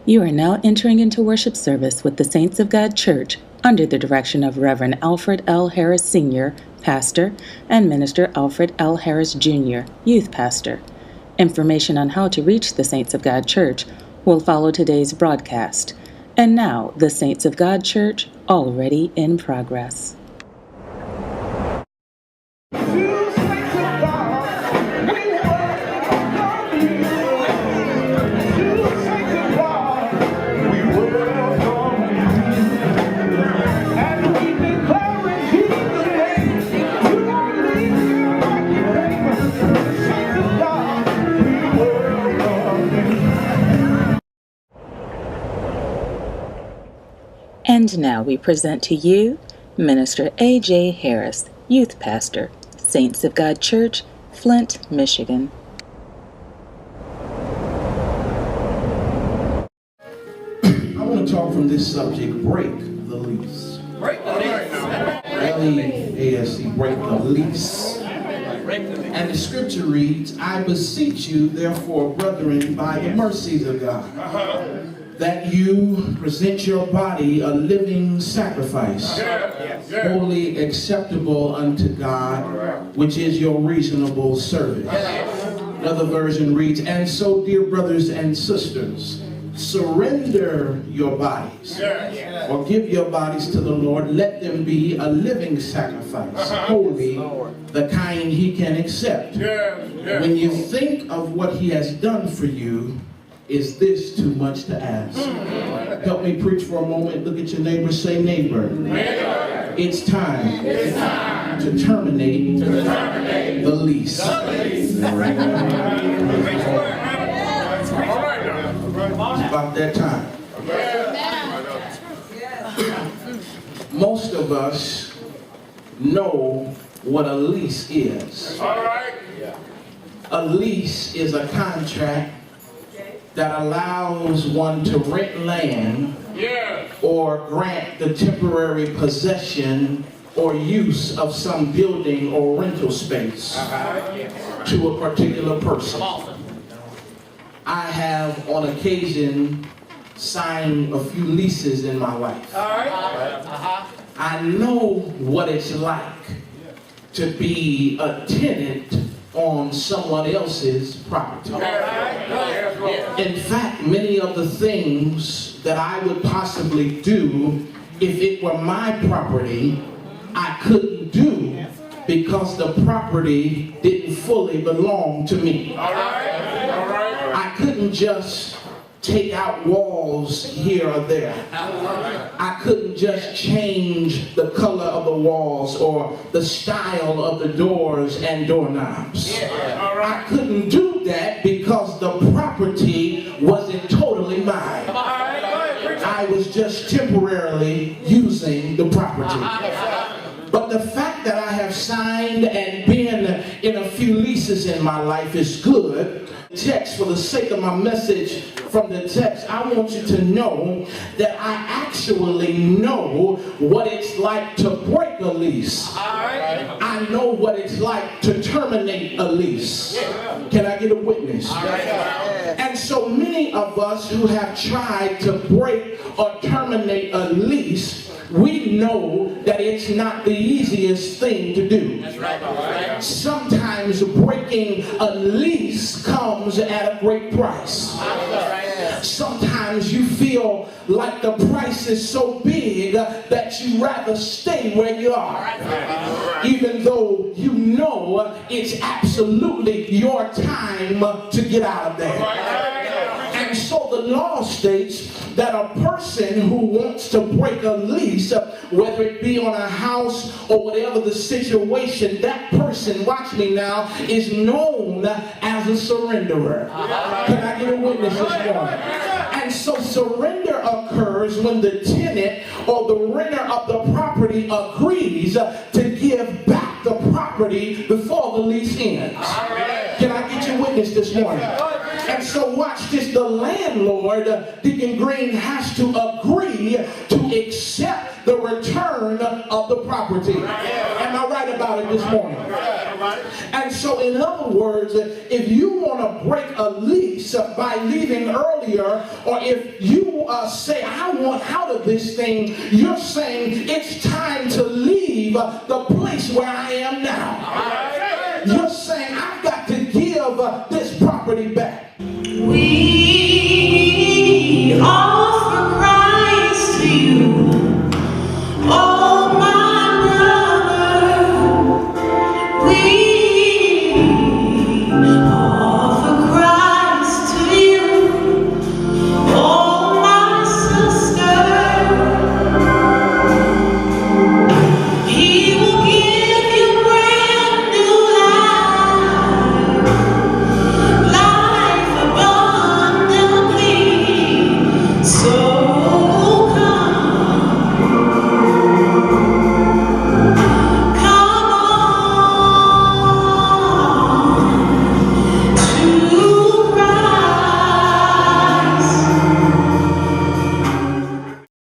You are now entering into worship service with the Saints of God Church under the direction of Reverend Alfred L. Harris Sr., Pastor, and Minister Alfred L. Harris Jr., Youth Pastor. Information on how to reach the Saints of God Church will follow today's broadcast. And now, the Saints of God Church, already in progress. And now we present to you Minister A.J. Harris, Youth Pastor, Saints of God Church, Flint, Michigan. I want to talk from this subject, break the lease. Break the lease. L-E-A-S-E, break the lease. And the scripture reads, I beseech you, therefore, brethren, by the mercies of God, that you present your body a living sacrifice, wholly acceptable unto God, which is your reasonable service. Another version reads, and so, dear brothers and sisters, surrender your bodies, or give your bodies to the Lord. Let them be a living sacrifice, holy, the kind he can accept. When you think of what he has done for you, is this too much to ask? Help me preach for a moment. Look at your neighbor. Say, neighbor. It's time to terminate the lease. It's about that time. Most of us know what a lease is. A lease is a contract that allows one to rent land or grant the temporary possession or use of some building or rental space to a particular person. I have on occasion signed a few leases in my life. I know what it's like to be a tenant on someone else's property. In fact, many of the things that I would possibly do if it were my property, I couldn't do because the property didn't fully belong to me. I couldn't just take out walls here or there. I couldn't just change the color of the walls or the style of the doors and doorknobs. I couldn't do that because the property wasn't totally mine. I was just temporarily using the property. But the fact that I have signed and been in a few leases in my life is good. Text, for the sake of my message from the text, I want you to know that I actually know what it's like to break a lease. I know what it's like to terminate a lease. Can I get a witness? And so many of us who have tried to break or terminate a lease, we know that it's not the easiest thing to do. Sometimes breaking a lease comes at a great price. Sometimes you feel like the price is so big that you rather stay where you are, even though you know it's absolutely your time to get out of there. And so the law states that a person who wants to break a lease, whether it be on a house or whatever the situation, that person, watch me now, is known as a surrenderer. Can I get a witness this morning? And so surrender occurs when the tenant or the renter of the property agrees to give back the property before the lease ends. Can I get your witness this morning? And so watch this, the landlord, Deacon Green, has to agree to accept the return of the property. Am I right about it this morning? And so in other words, if you want to break a lease by leaving earlier, or if you say, I want out of this thing, you're saying it's time to leave the place where I am now. You're saying, I've got to give this property back.